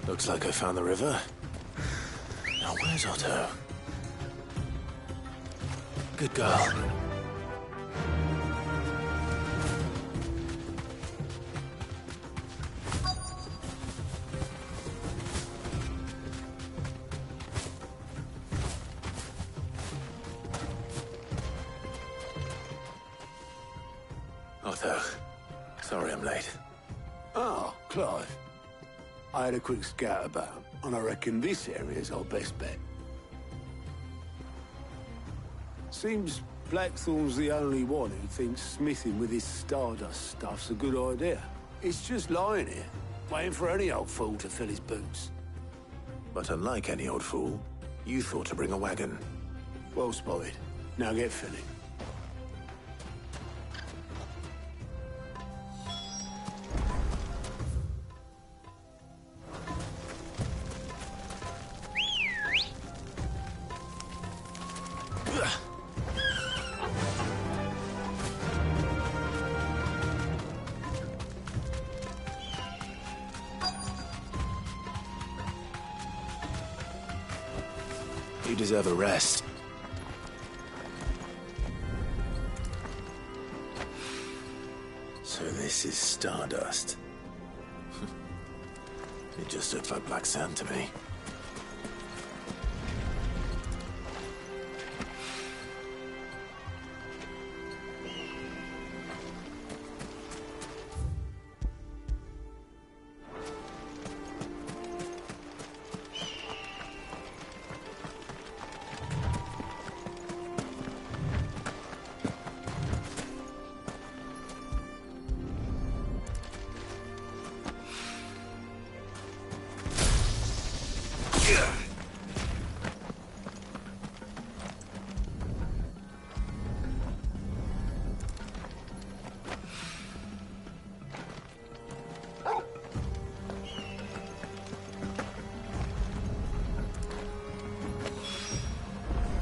Looks like I found the river. Now where's Otto? Good girl. Otto, sorry I'm late. Oh, Clive. I had a quick scout about, and I reckon this area's our best bet. Seems Blackthorn's the only one who thinks smithing with his Stardust stuff's a good idea. It's just lying here, waiting for any old fool to fill his boots. But unlike any old fool, you thought to bring a wagon. Well spotted. Now get filling. You deserve a rest. So this is Stardust. It just looks like black sand to me.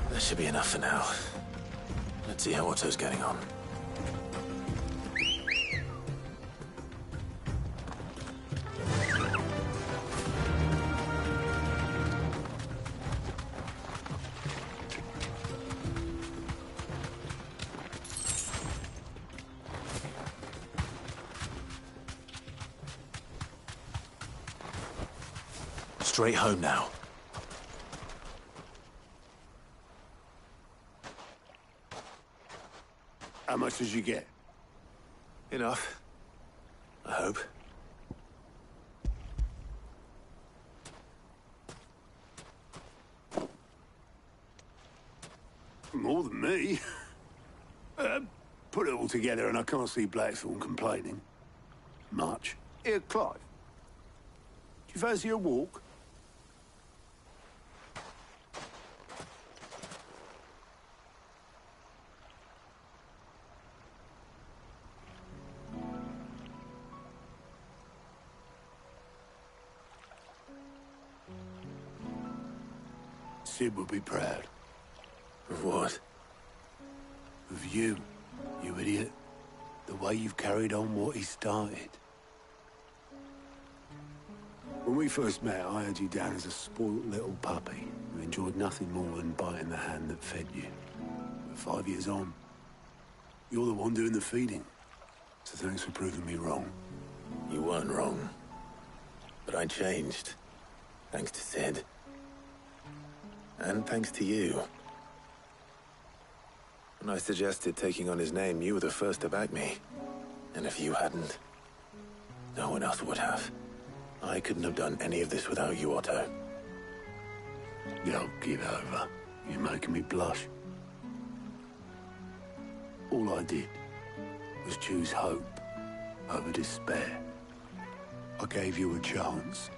That should be enough for now. Let's see how Otto's getting on. Straight home now. How much did you get? Enough. I hope. More than me. Put it all together and I can't see Blackthorn complaining. Much. Here, Clive. Do you fancy a walk? Sid would be proud. Of what? Of you, you idiot. The way you've carried on what he started. When we first met, I had you down as a spoilt little puppy who enjoyed nothing more than biting the hand that fed you. But 5 years on, you're the one doing the feeding. So thanks for proving me wrong. You weren't wrong. But I changed. Thanks to Sid. And thanks to you. When I suggested taking on his name, you were the first to back me. And if you hadn't, no one else would have. I couldn't have done any of this without you, Otto. Yo, give over. You're making me blush. All I did was choose hope over despair. I gave you a chance,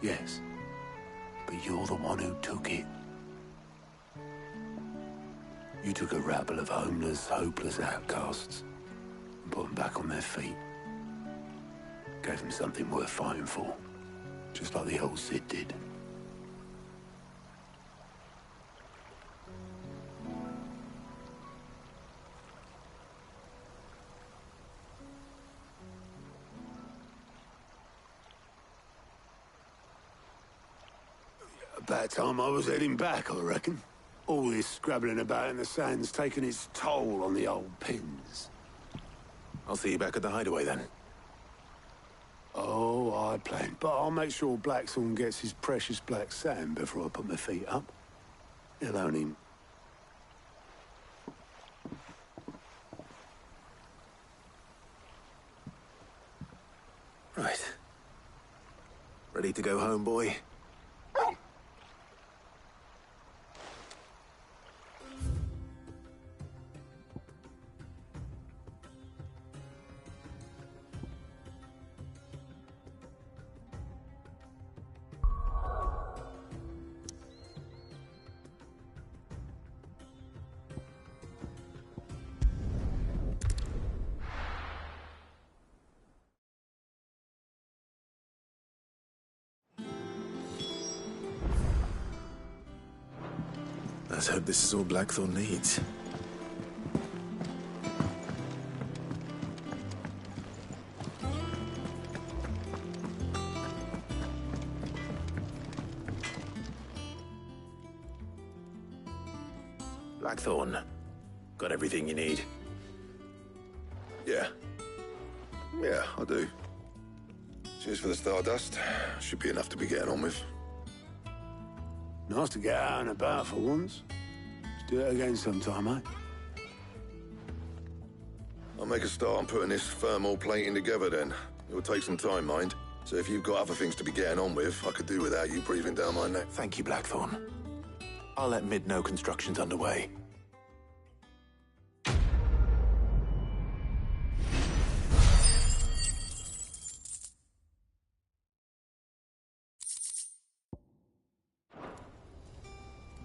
yes, but you're the one who took it. You took a rabble of homeless, hopeless outcasts and put them back on their feet. Gave them something worth fighting for, just like the old Sid did. About time I was heading back, I reckon. All this scrabbling about in the sand's taken its toll on the old pins. I'll see you back at the hideaway then. Oh, I plan. But I'll make sure Blackthorn gets his precious black sand before I put my feet up. He'll own him. Right. Ready to go home, boy? Let's hope this is all Blackthorn needs. Blackthorn, got everything you need? Yeah. Yeah, I do. Cheers for the stardust. Should be enough to be getting on with. Nice to get out and about for once. Let's do it again sometime, eh? I'll make a start on putting this thermal plating together then. It'll take some time, mind. So if you've got other things to be getting on with, I could do without you breathing down my neck. Thank you, Blackthorn. I'll let Mid know construction's underway.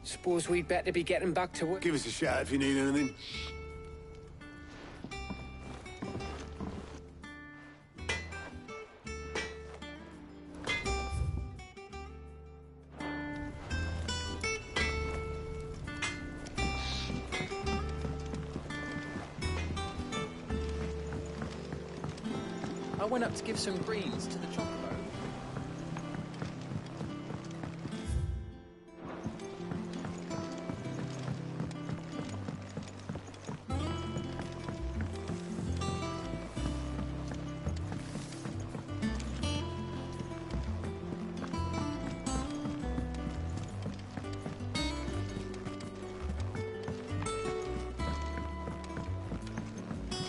Suppose we'd better be getting back to work. Give us a shout if you need anything. I went up to give some greens to the chocobo.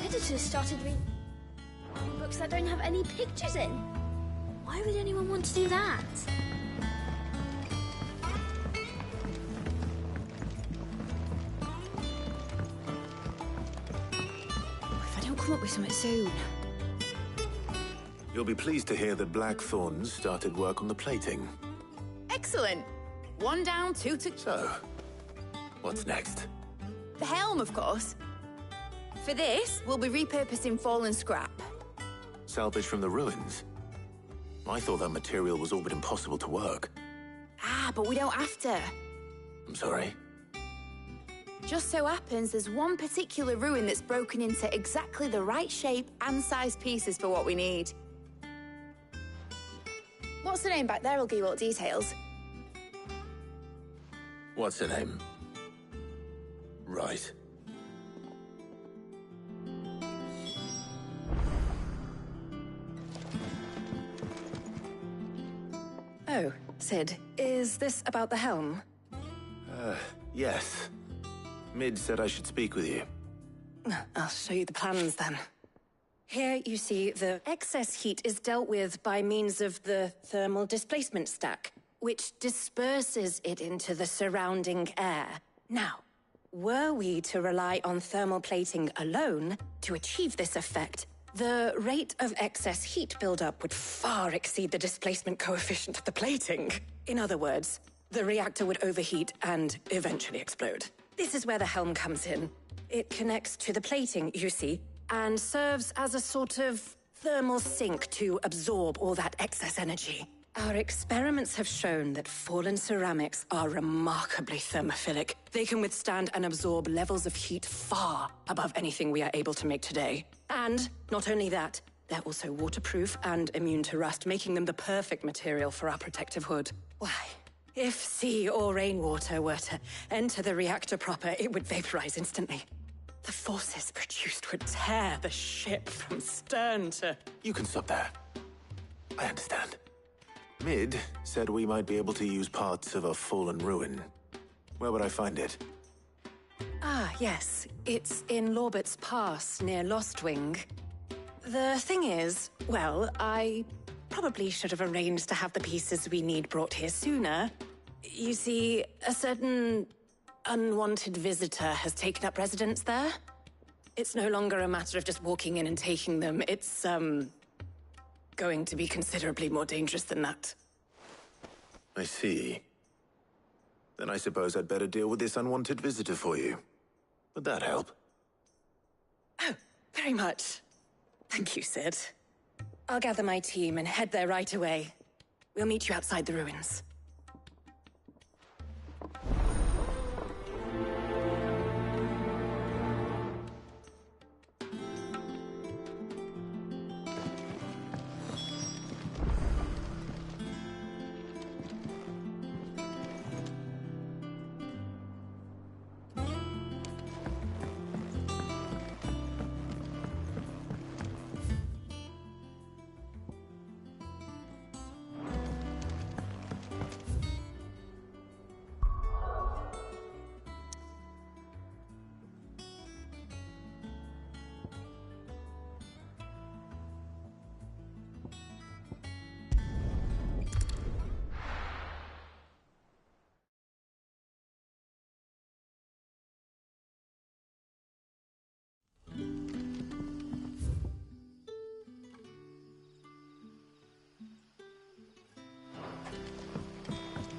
Editors started reading books that don't have any pictures in. Why would anyone want to do that? If I don't come up with something soon. You'll be pleased to hear that Blackthorn started work on the plating. Excellent. One down, two to... So, what's next? The helm, of course. For this, we'll be repurposing fallen scrap. Salvage from the ruins? I thought that material was all but impossible to work. Ah, but we don't have to. I'm sorry. Just so happens there's one particular ruin that's broken into exactly the right shape and size pieces for what we need. What's the name back there? I'll give you all the details. What's her name? Right. Oh, Sid, is this about the helm? Yes. Mid said I should speak with you. I'll show you the plans then. Here you see the excess heat is dealt with by means of the thermal displacement stack, which disperses it into the surrounding air. Now, were we to rely on thermal plating alone to achieve this effect, the rate of excess heat buildup would far exceed the displacement coefficient of the plating. In other words, the reactor would overheat and eventually explode. This is where the helm comes in. It connects to the plating, you see, and serves as a sort of thermal sink to absorb all that excess energy. Our experiments have shown that fallen ceramics are remarkably thermophilic. They can withstand and absorb levels of heat far above anything we are able to make today. And not only that, they're also waterproof and immune to rust, making them the perfect material for our protective hood. Why, If sea or rainwater were to enter the reactor proper, it would vaporize instantly. The forces produced would tear the ship from stern to... You can stop there. I understand. Mid said we might be able to use parts of a fallen ruin. Where would I find it? Ah, yes. It's in Lorbert's Pass, near Lostwing. The thing is, well, I probably should have arranged to have the pieces we need brought here sooner. You see, a certain unwanted visitor has taken up residence there. It's no longer a matter of just walking in and taking them. It's, going to be considerably more dangerous than that. I see. Then I suppose I'd better deal with this unwanted visitor for you. Would that help? Oh, very much. Thank you, Sid. I'll gather my team and head there right away. We'll meet you outside the ruins.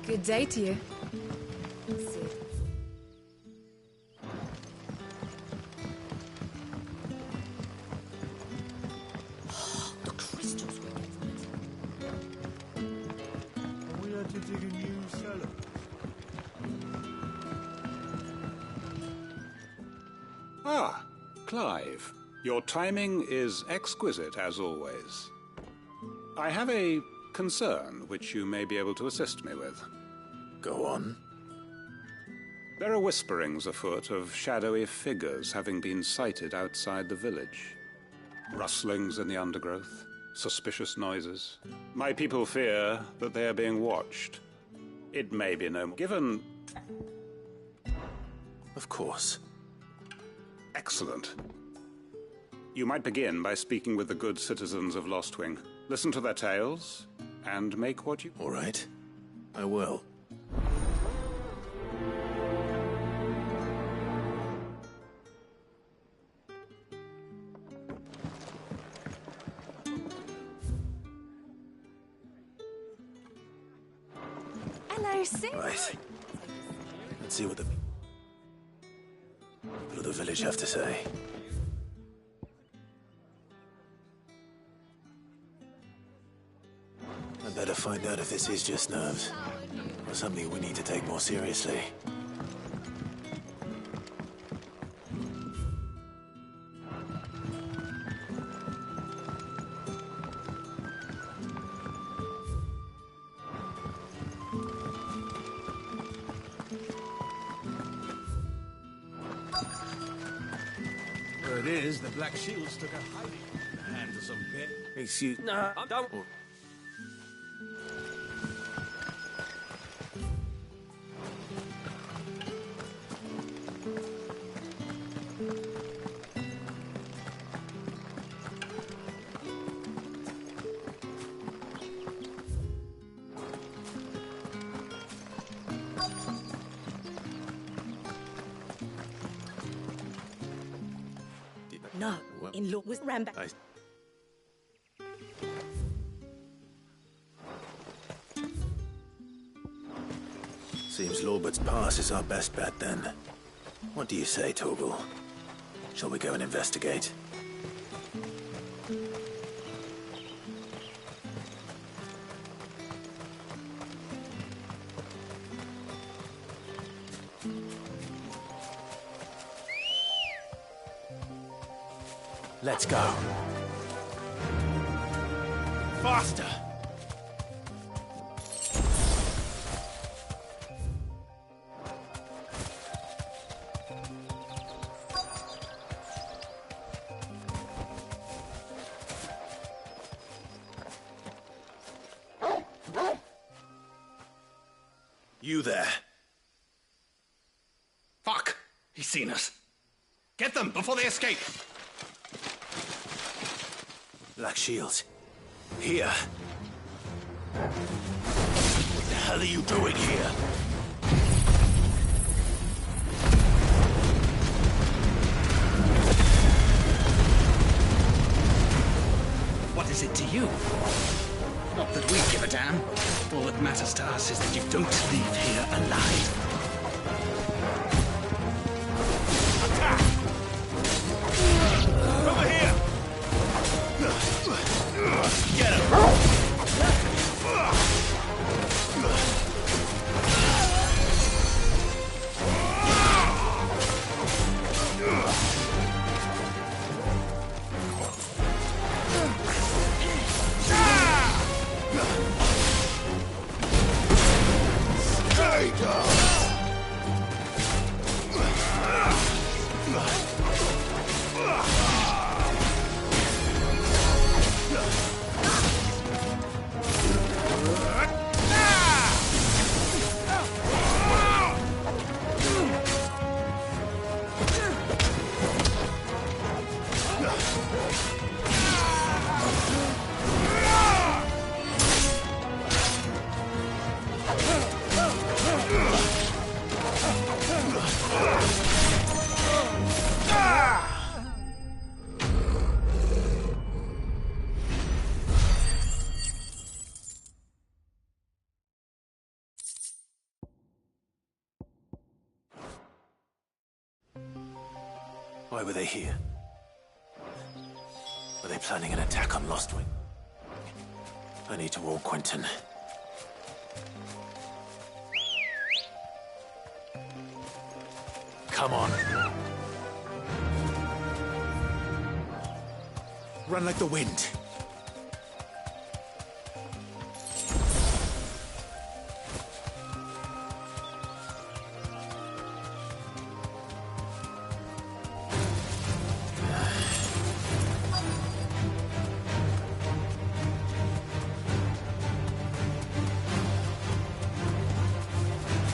Good day to you. The crystals were We had to dig a new cellar. Ah, Clive. Your timing is exquisite, as always. I have a concern which you may be able to assist me with. Go on. There are whisperings afoot of shadowy figures having been sighted outside the village. Rustlings in the undergrowth, suspicious noises. My people fear that they are being watched. It may be no more. Given... Of course. Excellent. You might begin by speaking with the good citizens of Lostwing. Listen to their tales, and make what you... All right. I will. Hello, Sid. Right. Let's see what the people of the village have to say. I better find out if this is just nerves, or something we need to take more seriously. Word is, the Black Shields took a hiding in the hands of some pit. Excuse... No, don't. No, in-law was ran back. Seems Lorbert's Pass is our best bet, then. What do you say, Torgal? Shall we go and investigate? Let's go. Faster! You there. Fuck! He's seen us. Get them before they escape! Black Shields. Here. What the hell are you doing here? What is it to you? Not that we give a damn. All that matters to us is that you don't leave here alive. Attack! Over here! Get him! Why were they here? Were they planning an attack on Lostwing? I need to warn Quentin. Come on. Run like the wind.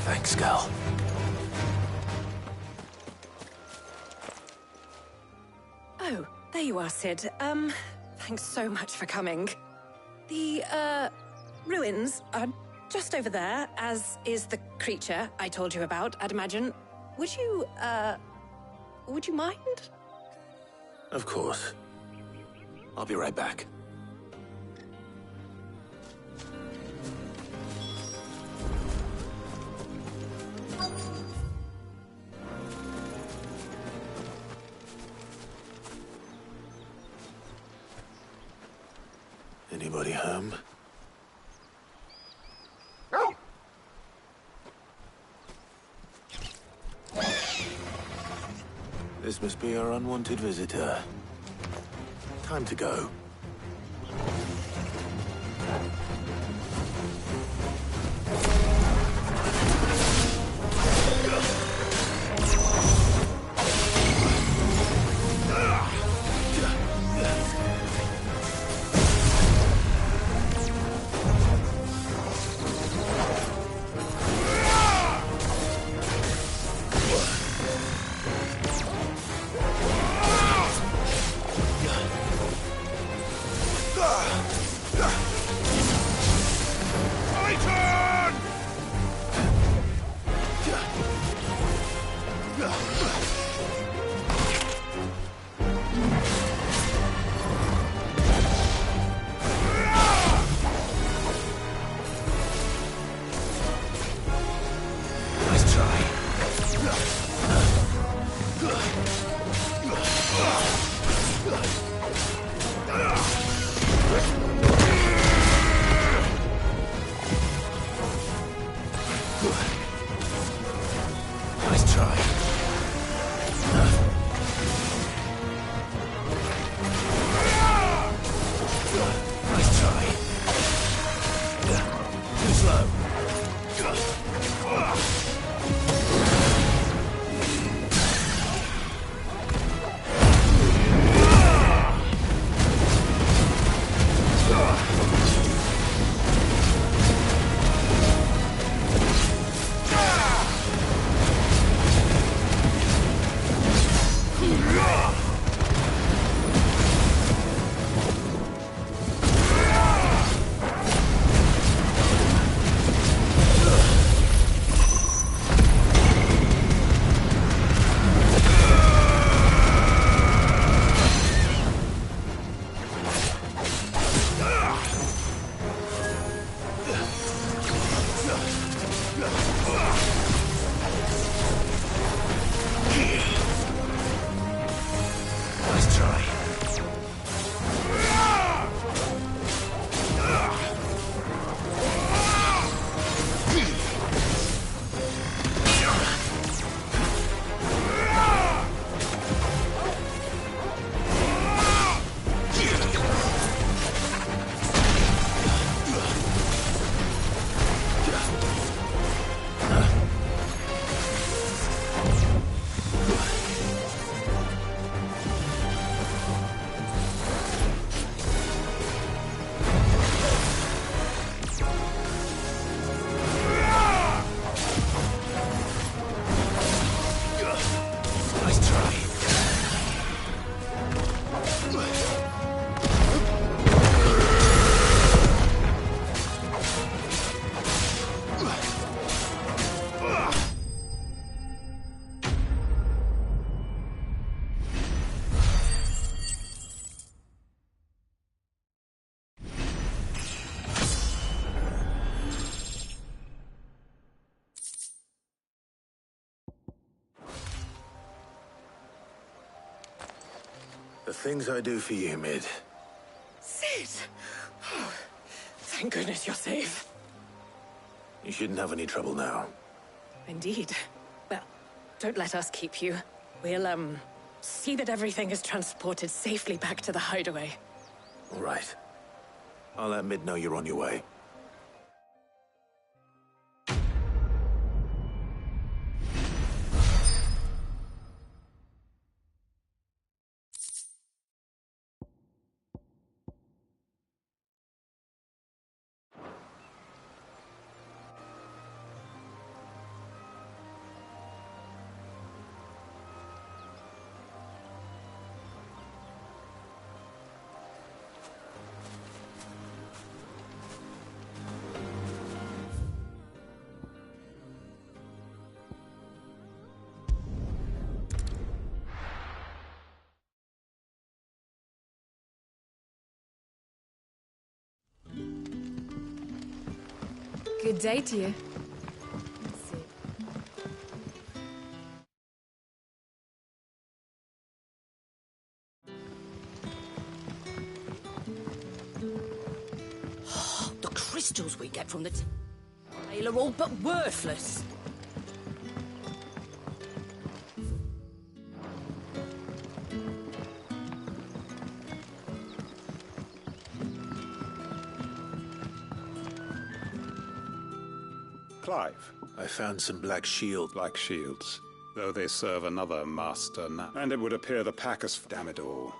Thanks, Gal. Oh, there you are, Sid. Thanks so much for coming. The, ruins are just over there, as is the creature I told you about, I'd imagine. Would you mind? Of course. I'll be right back. Anybody home? This must be our unwanted visitor. Time to go. The things I do for you, Mid. Sid! Oh, thank goodness you're safe. You shouldn't have any trouble now. Indeed. Well, don't let us keep you. We'll, see that everything is transported safely back to the hideaway. All right. I'll let Mid know you're on your way. Good day to you. Let's see. The crystals we get from the tail are all but worthless. Clive. I found some black shield. Black shields, though they serve another master now. And it would appear the pack has damn it all.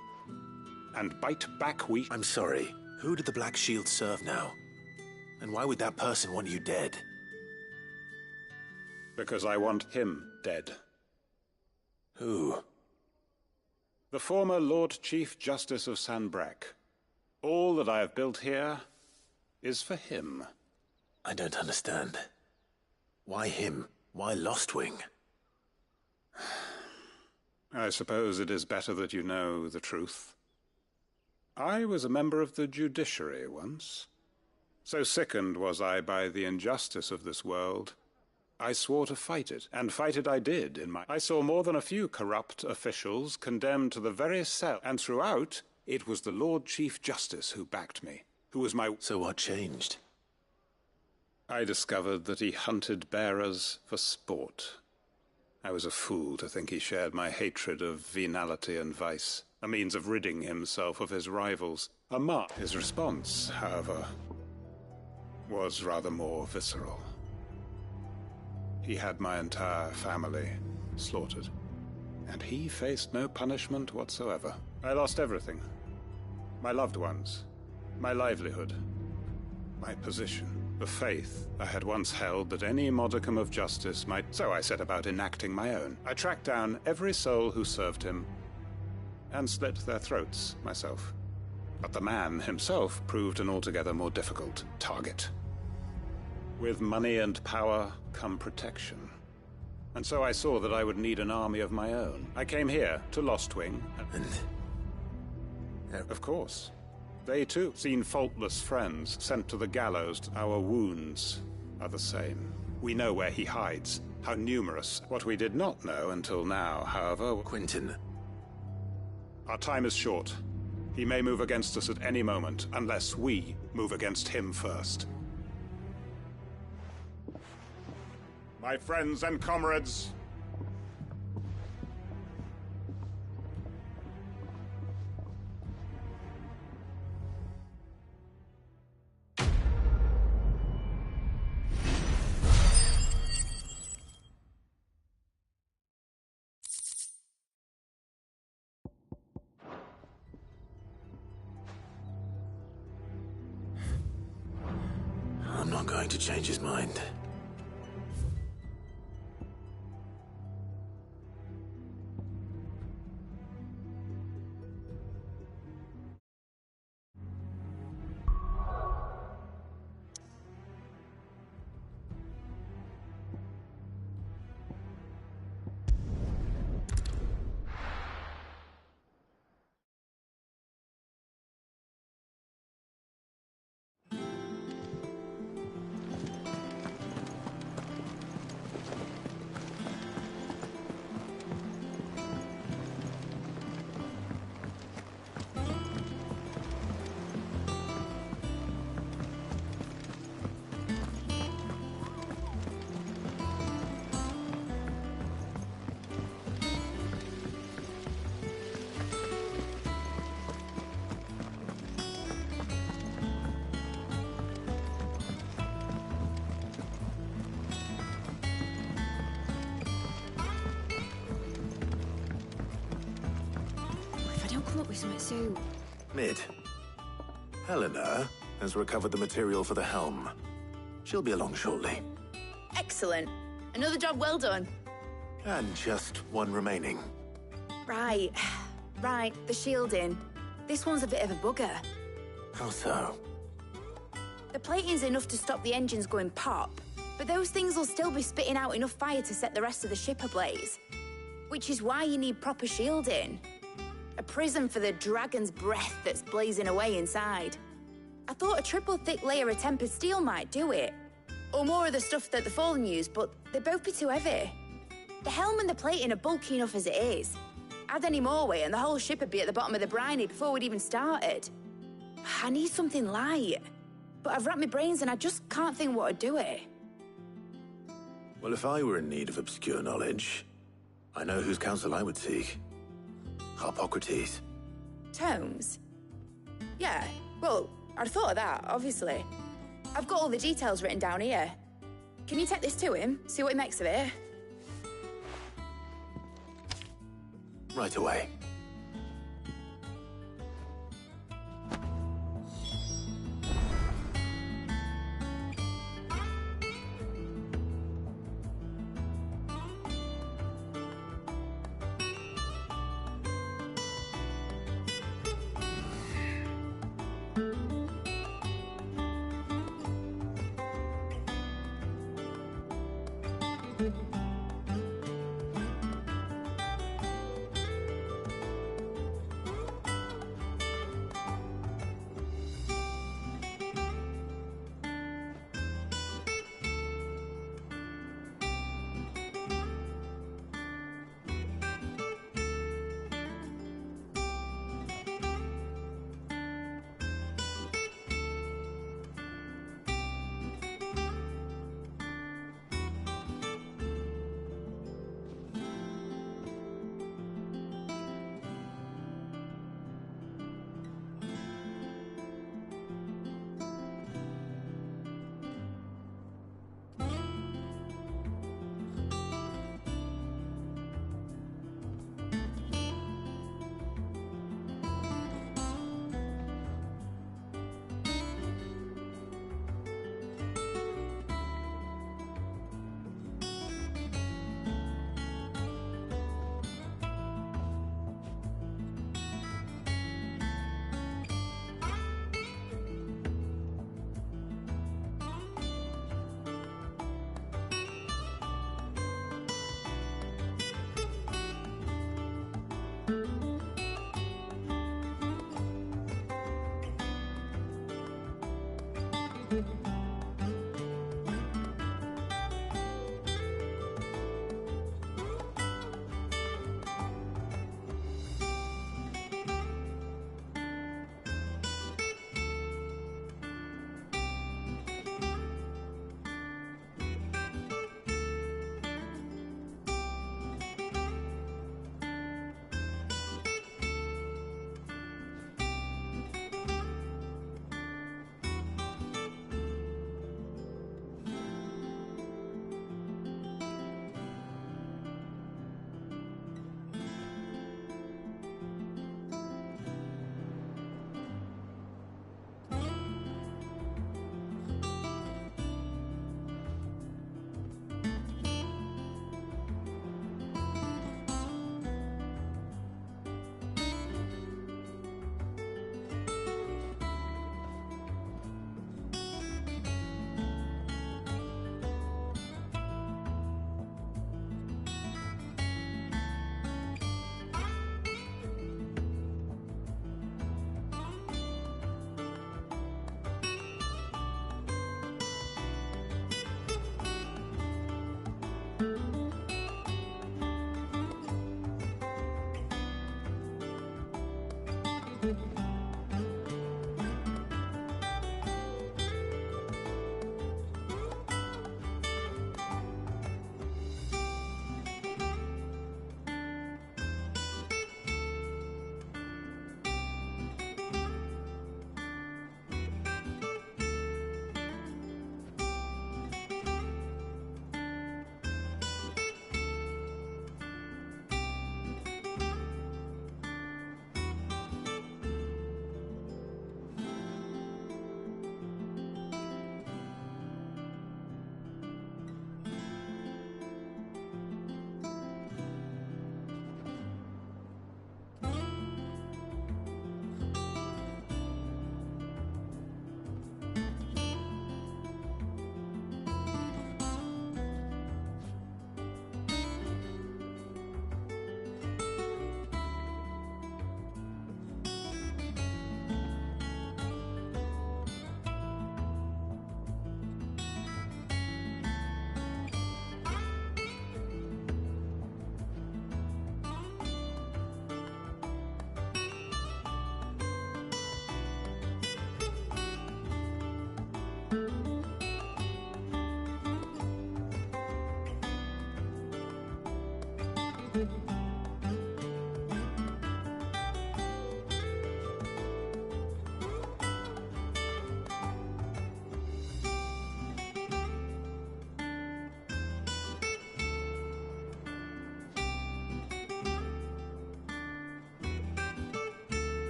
And bite back we... I'm sorry. Who did the black shield serve now? And why would that person want you dead? Because I want him dead. Who? The former Lord Chief Justice of Sanbreque. All that I have built here is for him. I don't understand. Why him? Why Lostwing? I suppose it is better that you know the truth. I was a member of the judiciary once. So sickened was I by the injustice of this world, I swore to fight it, and fight it I did in my... I saw more than a few corrupt officials condemned to the very cell, and throughout, it was the Lord Chief Justice who backed me, who was my... So what changed? I discovered that he hunted bearers for sport. I was a fool to think he shared my hatred of venality and vice, a means of ridding himself of his rivals. His response, however, was rather more visceral. He had my entire family slaughtered, and he faced no punishment whatsoever. I lost everything. My loved ones, my livelihood, my position. The faith I had once held that any modicum of justice might... So I set about enacting my own. I tracked down every soul who served him, and slit their throats myself. But the man himself proved an altogether more difficult target. With money and power come protection. And so I saw that I would need an army of my own. I came here to Lostwing, and... Of course. They too, seen faultless friends sent to the gallows. Our wounds are the same. We know where he hides, how numerous. What we did not know until now, however... Quentin. Our time is short. He may move against us at any moment, unless we move against him first. My friends and comrades, I'm not going to change his mind. we something soon? Mid. Helena has recovered the material for the helm. She'll be along shortly. Excellent. Another job well done. And just one remaining. Right. Right, the shielding. This one's a bit of a bugger. How so? The plating's enough to stop the engines going pop, but those things will still be spitting out enough fire to set the rest of the ship ablaze. Which is why you need proper shielding. A prison for the dragon's breath that's blazing away inside. I thought a triple thick layer of tempered steel might do it. Or more of the stuff that the Fallen use, but they'd both be too heavy. The helm and the plating are bulky enough as it is. Add any more weight and the whole ship would be at the bottom of the briny before we'd even started. I need something light. But I've racked my brains and I just can't think what would do it. Well, if I were in need of obscure knowledge, I know whose counsel I would seek. Harpocrates. Tomes? Yeah, well, I'd thought of that, obviously. I've got all the details written down here. Can you take this to him, see what he makes of it? Right away.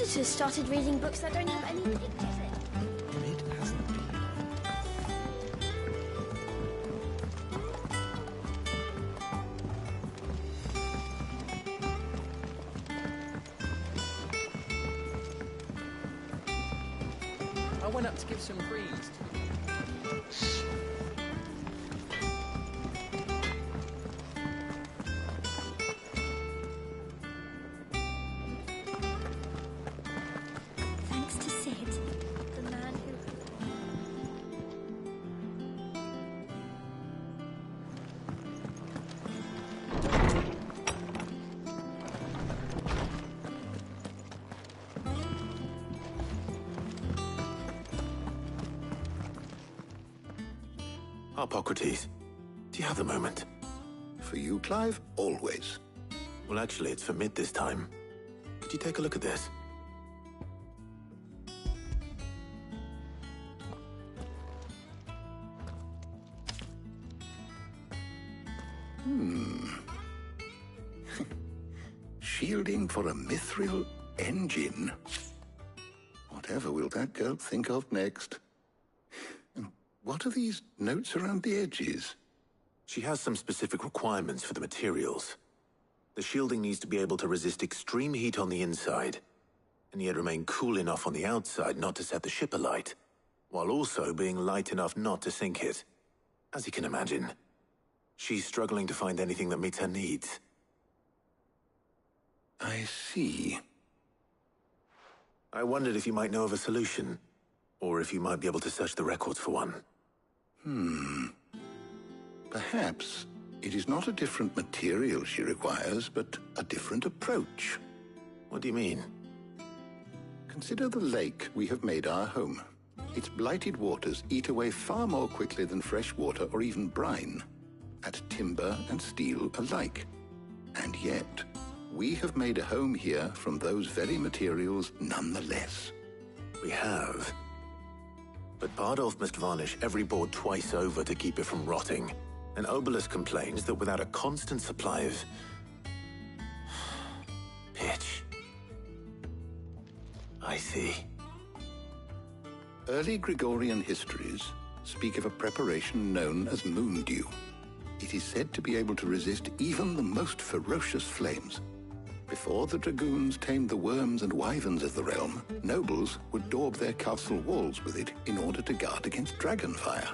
editors started reading books that don't have any pictures in. It hasn't been. I went up to give some greens to Thanks to Sid, the man who... Hippocrates, do you have a moment? For you, Clive, always. Well, actually, it's for mid this time. Could you take a look at this? Shielding for a mithril engine. Whatever will that girl think of next? And what are these notes around the edges? She has some specific requirements for the materials. The shielding needs to be able to resist extreme heat on the inside, and yet remain cool enough on the outside not to set the ship alight, while also being light enough not to sink it. As you can imagine, she's struggling to find anything that meets her needs. I see. I wondered if you might know of a solution, or if you might be able to search the records for one. Perhaps it is not a different material she requires, but a different approach. What do you mean? Consider the lake we have made our home. Its blighted waters eat away far more quickly than fresh water or even brine, at timber and steel alike. And yet, we have made a home here from those very materials nonetheless. We have. But Bardolph must varnish every board twice over to keep it from rotting. And Obelus complains that without a constant supply of... pitch. I see. Early Gregorian histories speak of a preparation known as moon dew. It is said to be able to resist even the most ferocious flames. Before the dragoons tamed the worms and wyverns of the realm, nobles would daub their castle walls with it in order to guard against dragonfire.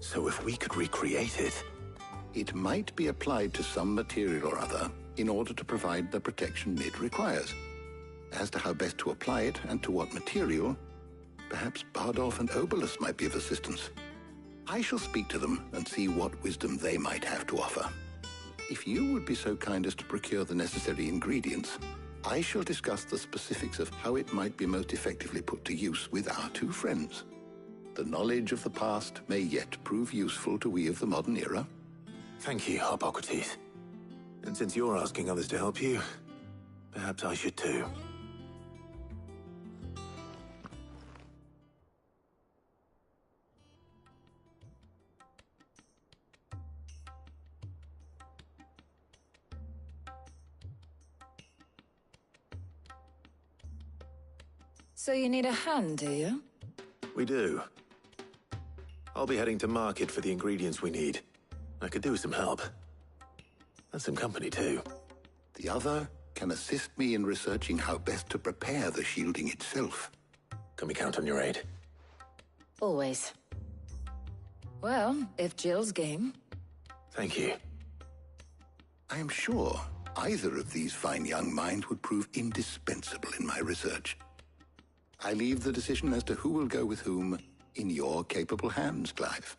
So if we could recreate it... It might be applied to some material or other in order to provide the protection Mid requires. As to how best to apply it and to what material, perhaps Bardolph and Obelus might be of assistance. I shall speak to them and see what wisdom they might have to offer. If you would be so kind as to procure the necessary ingredients, I shall discuss the specifics of how it might be most effectively put to use with our two friends. The knowledge of the past may yet prove useful to we of the modern era. Thank you, Hippocrates. And since you're asking others to help you, perhaps I should too. So you need a hand, do you? We do. I'll be heading to market for the ingredients we need. I could do with some help. And some company, too. The other can assist me in researching how best to prepare the shielding itself. Can we count on your aid? Always. Well, if Jill's game. Thank you. I am sure either of these fine young minds would prove indispensable in my research. I leave the decision as to who will go with whom in your capable hands, Clive.